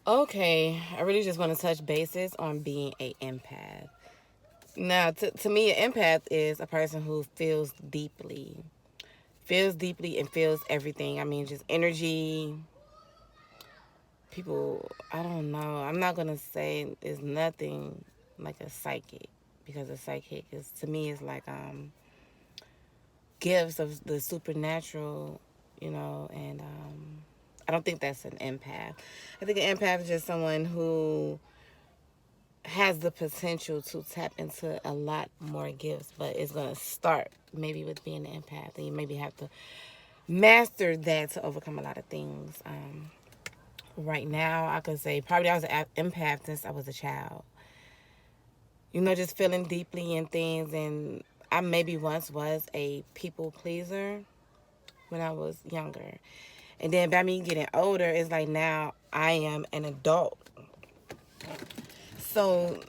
Okay, I really just want to touch bases on being a empath. Now, to me, an empath is a person who feels deeply and feels everything. I mean, just energy, people, I don't know. I'm not going to say it's nothing like a psychic because a psychic is, to me, is like gifts of the supernatural, and I don't think that's an empath. I think an empath is just someone who has the potential to tap into a lot more gifts, but it's going to start maybe with being an empath, and you maybe have to master that to overcome a lot of things. Right now, I could say probably I was an empath since I was a child. Just feeling deeply in things, and I maybe once was a people pleaser when I was younger. And then by me getting older, it's like now I am an adult. So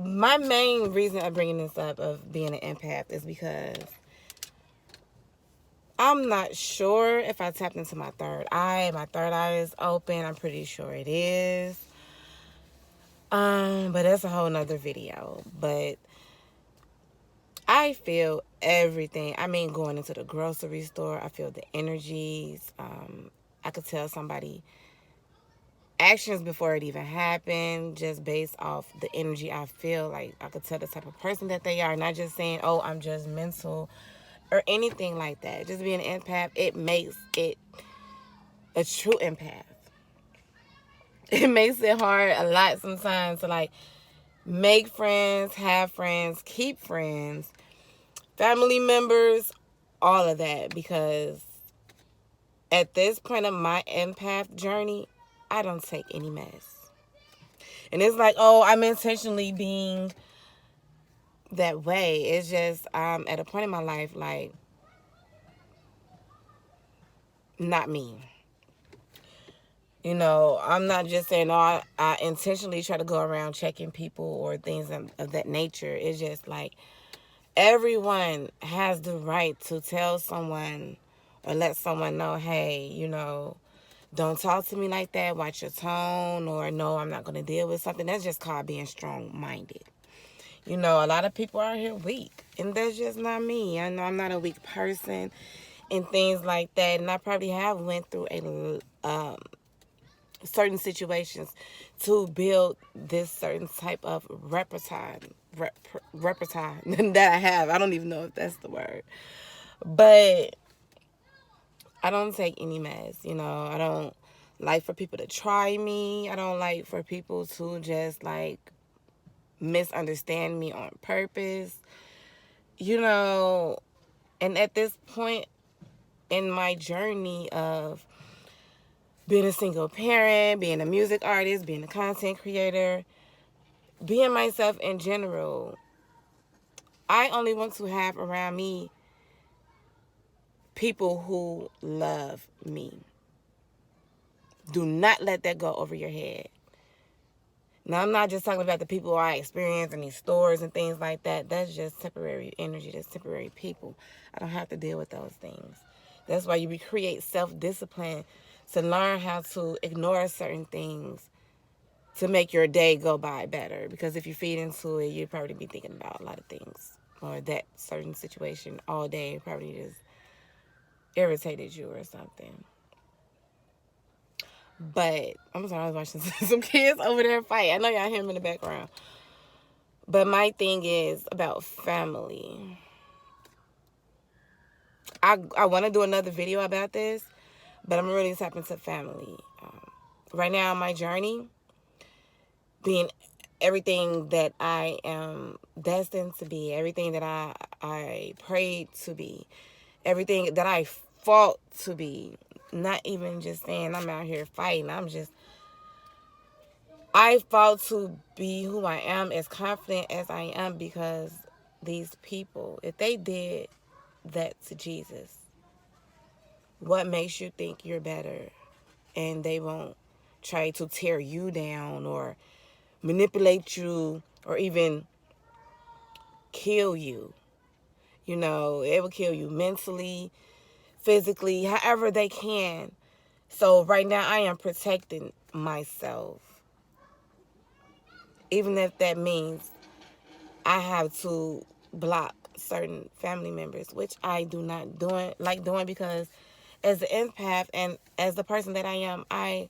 my main reason of bringing this up of being an empath is because I'm not sure if I tapped into my third eye. My third eye is open. I'm pretty sure it is. But that's a whole nother video. But I feel everything. I mean, going into the grocery store, I feel the energies. I could tell somebody actions before it even happened, just based off the energy I feel. Like I could tell the type of person that they are, not just saying, "Oh, I'm just mental," or anything like that. Just being an empath, it makes it a true empath. It makes it hard a lot sometimes to like make friends, have friends, keep friends, family members, all of that, because at this point of my empath journey, I don't take any mess. And it's like, oh, I'm intentionally being that way. It's just I'm at a point in my life like not me. I'm not just saying, oh, I intentionally try to go around checking people or things of that nature. It's just like everyone has the right to tell someone or let someone know, hey, don't talk to me like that. Watch your tone, or no, I'm not going to deal with something. That's just called being strong minded. A lot of people are here weak, and that's just not me. I know I'm not a weak person and things like that, and I probably have went through a certain situations to build this certain type of repertoire that I have. I don't even know if that's the word, but I don't take any mess. I don't like for people to try me. I don't like for people to just like misunderstand me on purpose. you know and at this point in my journey of being a single parent, being a music artist, being a content creator, being myself in general, I only want to have around me people who love me. Do not let that go over your head. Now, I'm not just talking about the people I experience in these stores and things like that. That's just temporary energy. That's temporary people. I don't have to deal with those things. That's why you create self-discipline to learn how to ignore certain things to make your day go by better. Because if you feed into it, you'd probably be thinking about a lot of things. Or that certain situation all day probably just irritated you or something. But I'm sorry, I was watching some kids over there fight. I know y'all hear them in the background. But my thing is about family. I want to do another video about this, but I'm really tapping into family. Right now on my journey, being everything that I am destined to be, everything that I prayed to be, everything that I fought to be. Not even just saying I'm out here fighting. I fought to be who I am, as confident as I am, because these people, if they did that to Jesus, what makes you think you're better? And they won't try to tear you down or manipulate you or even kill you. It will kill you mentally, physically, however they can. So right now I am protecting myself. even if that means I have to block certain family members, which I do not like doing, because as an empath and as the person that I am, I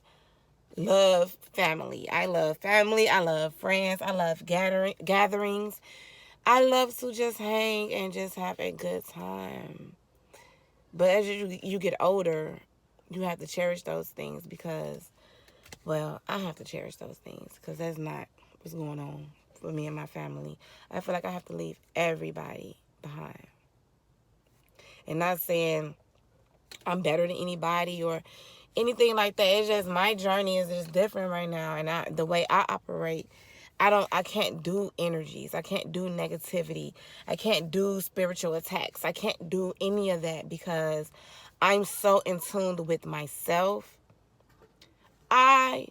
love family. I love family. I love friends. I love gatherings. I love to just hang and just have a good time. But as you get older, you have to cherish those things because, well, I have to cherish those things because that's not what's going on for me and my family. I feel like I have to leave everybody behind. And not saying I'm better than anybody or anything like that. It's just my journey is just different right now, and the way I operate, I can't do energies. I can't do negativity. I can't do spiritual attacks. I can't do any of that because I'm so in tune with myself. I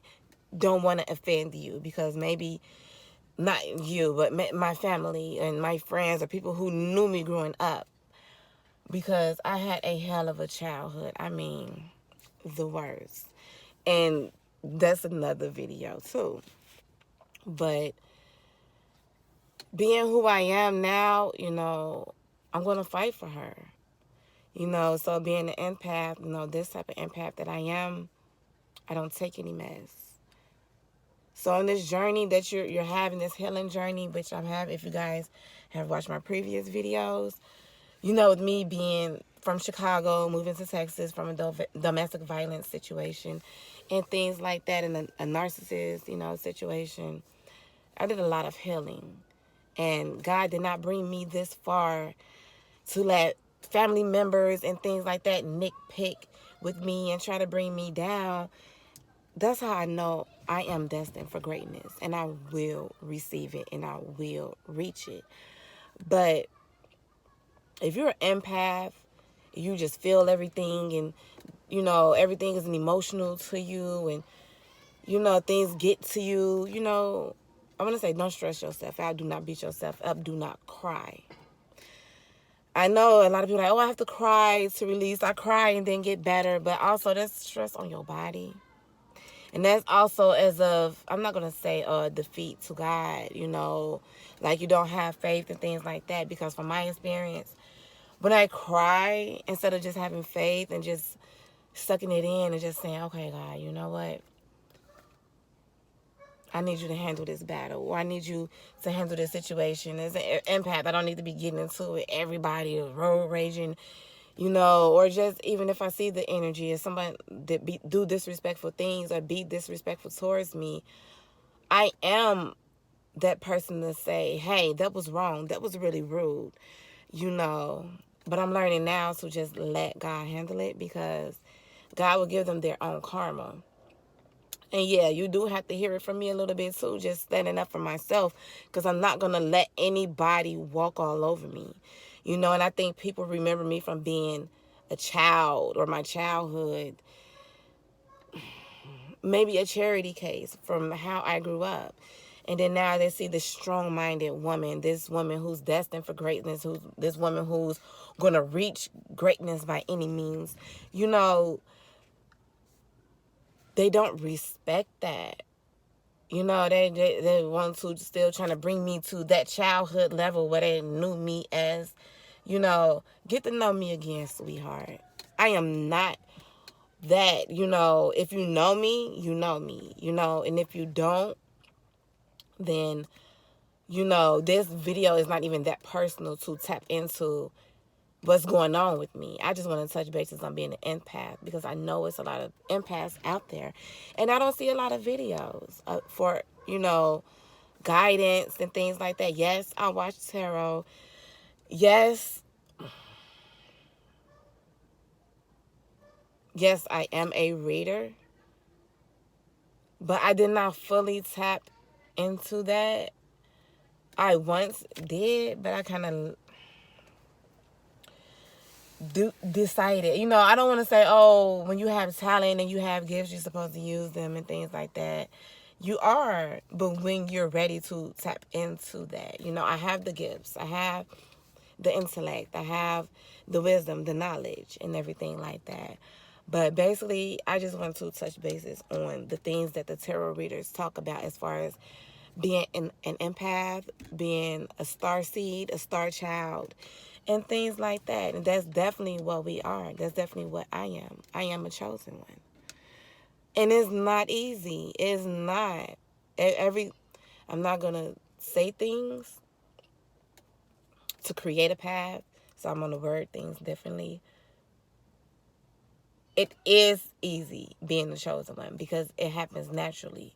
don't want to offend you because maybe not you, but my family and my friends or people who knew me growing up, because I had a hell of a childhood. I mean, the worst. And that's another video too. But being who I am now, I'm going to fight for her. So being an empath, this type of empath that I am, I don't take any mess. So on this journey that you're having, this healing journey, which I'm having, if you guys have watched my previous videos, with me being from Chicago, moving to Texas from a domestic violence situation and things like that, and a narcissist, situation, I did a lot of healing. And God did not bring me this far to let family members and things like that nitpick with me and try to bring me down. That's how I know I am destined for greatness, and I will receive it and I will reach it. But if you're an empath, you just feel everything, and everything is an emotional to you, and things get to you, I want to say, don't stress yourself out. Do not beat yourself up. Do not cry. I know a lot of people are like, oh, I have to cry to release. I cry and then get better. But also, that's stress on your body. And that's also as of, I'm not going to say defeat to God, like you don't have faith and things like that. Because from my experience, when I cry, instead of just having faith and just sucking it in and just saying, okay, God, you know what? I need you to handle this battle, or I need you to handle this situation. As an empath, I don't need to be getting into it. Everybody is road raging, or just even if I see the energy of somebody that do disrespectful things or be disrespectful towards me, I am that person to say, hey, that was wrong. That was really rude, But I'm learning now to just let God handle it, because God will give them their own karma. And yeah, you do have to hear it from me a little bit too, just standing up for myself, because I'm not going to let anybody walk all over me. And I think people remember me from being a child or my childhood, maybe a charity case from how I grew up. And then now they see this strong-minded woman, this woman who's destined for greatness, this woman who's going to reach greatness by any means. They don't respect that. They want to still trying to bring me to that childhood level where they knew me as, get to know me again, sweetheart. I am not that, if you know me, you know me, and if you don't, then, this video is not even that personal to tap into what's going on with me. I just want to touch bases on being an empath, because I know it's a lot of empaths out there, and I don't see a lot of videos for, guidance and things like that. Yes, I watch tarot. Yes, I am a reader, but I did not fully tap into that. I once did, but I kind of decided, I don't want to say, oh, when you have talent and you have gifts, you're supposed to use them and things like that. You are, but when you're ready to tap into that, I have the gifts, I have the intellect, I have the wisdom, the knowledge, and everything like that. But basically, I just want to touch bases on the things that the tarot readers talk about as far as being an empath, being a star seed, a star child, and things like that. And that's definitely what we are. That's definitely what I am. I am a chosen one. And it's not easy. It's not. I'm not going to say things to create a path, so I'm going to word things differently. It is easy being the chosen one because it happens naturally.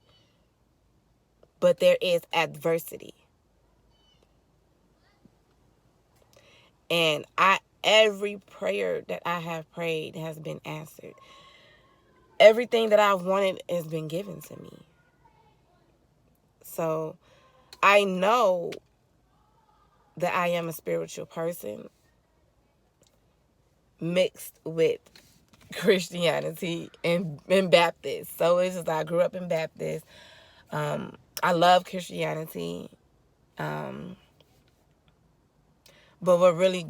But there is adversity. And every prayer that I have prayed has been answered. Everything that I've wanted has been given to me. So I know that I am a spiritual person mixed with Christianity and Baptist. So it's just I grew up in Baptist. I love Christianity. But what really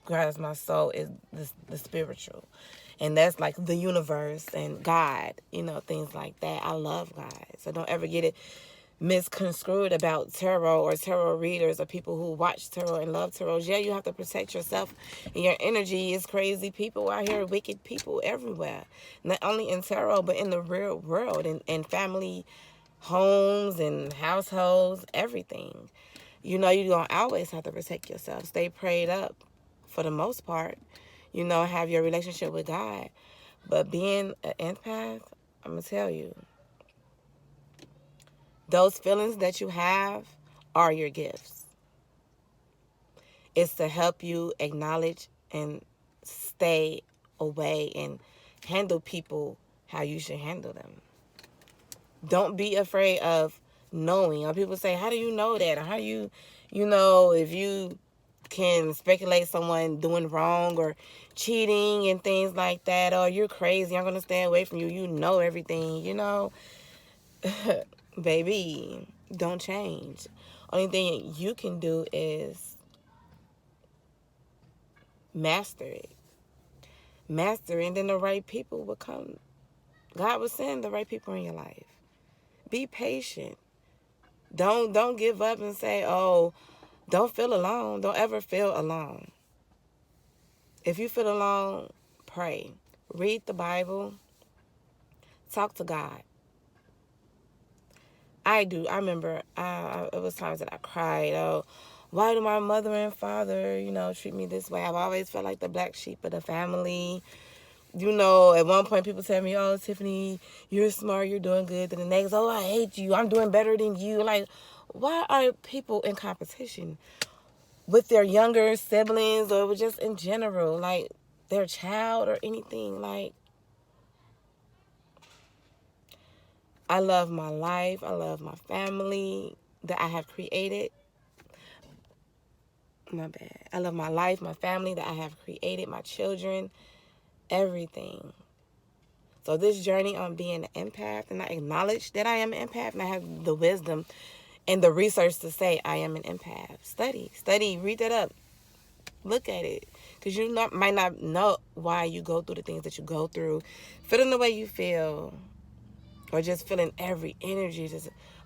grabs my soul is the spiritual. And that's like the universe and God, things like that. I love God. So don't ever get it misconstrued about tarot or tarot readers or people who watch tarot and love tarot. Yeah, you have to protect yourself and your energy. Is crazy people out here, wicked people everywhere. Not only in tarot, but in the real world and family homes and households, everything. You're going to always have to protect yourself. Stay prayed up for the most part. Have your relationship with God. But being an empath, I'm going to tell you, those feelings that you have are your gifts. It's to help you acknowledge and stay away and handle people how you should handle them. Don't be afraid of knowing. Or people say, how do you know that? Or how do you if you can speculate someone doing wrong or cheating and things like that, or you're crazy, I'm going to stay away from you. You know everything, baby, don't change. Only thing you can do is master it. Master it, and then the right people will come. God will send the right people in your life. Be patient. Don't give up and say, oh, don't feel alone. Don't ever feel alone. If you feel alone, pray. Read the Bible. Talk to God. I do. I remember it was times that I cried. Oh, why do my mother and father, treat me this way? I've always felt like the black sheep of the family. At one point people tell me, oh, Tiffany, you're smart, you're doing good. Then the next, oh, I hate you, I'm doing better than you. Like, why are people in competition with their younger siblings or just in general? Like, their child or anything? Like, I love my life. I love my family that I have created. My bad. I love my life, my family that I have created, my children, everything. So this journey on being an empath, and I acknowledge that I am an empath, and I have the wisdom and the research to say I am an empath. Study, read that up. Look at it. Because you might not know why you go through the things that you go through. Feeling the way you feel. Or just feeling every energy.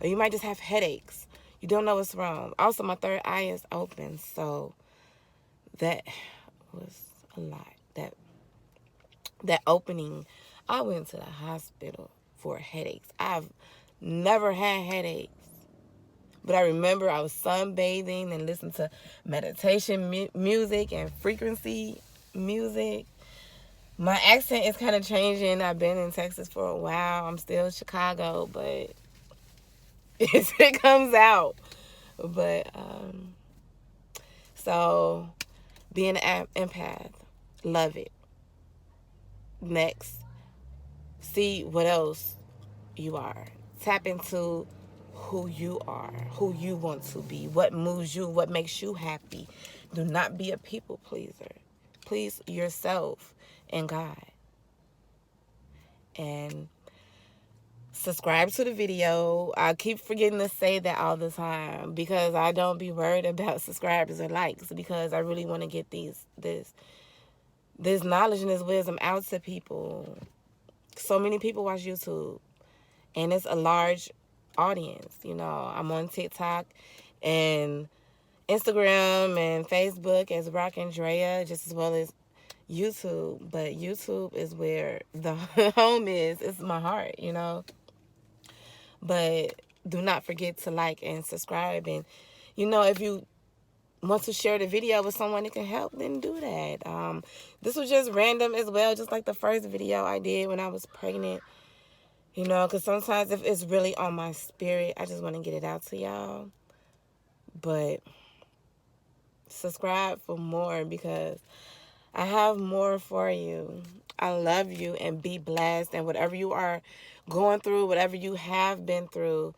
Or you might just have headaches. You don't know what's wrong. Also, my third eye is open. So that was a lot. That opening, I went to the hospital for headaches. I've never had headaches. But I remember I was sunbathing and listening to meditation music and frequency music. My accent is kind of changing. I've been in Texas for a while. I'm still in Chicago, but it comes out. But, so being an empath, love it. Next, see what else you are. Tap into who you are, who you want to be, what moves you, what makes you happy. Do not be a people pleaser. Please yourself and God. And subscribe to the video. I keep forgetting to say that all the time because I don't be worried about subscribers or likes, because I really want to get this knowledge and this wisdom out to people. So many people watch YouTube, and it's a large audience. You know, I'm on TikTok and Instagram and Facebook as Rockindrea, just as well as YouTube. But YouTube is where the home is. It's my heart, you know. But do not forget to like and subscribe. And, you know, if you want to share the video with someone that can help, then do that. This was just random as well, just like the first video I did when I was pregnant. You know, because sometimes if it's really on my spirit, I just want to get it out to y'all. But subscribe for more, because I have more for you. I love you, and be blessed. And whatever you are going through, whatever you have been through,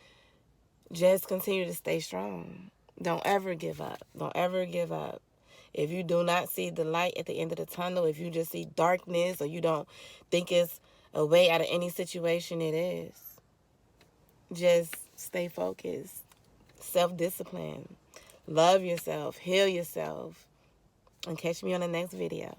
just continue to stay strong. Don't ever give up. Don't ever give up. If you do not see the light at the end of the tunnel, if you just see darkness, or you don't think it's a way out of any situation, it is. Just stay focused. Self-discipline. Love yourself. Heal yourself. And catch me on the next video.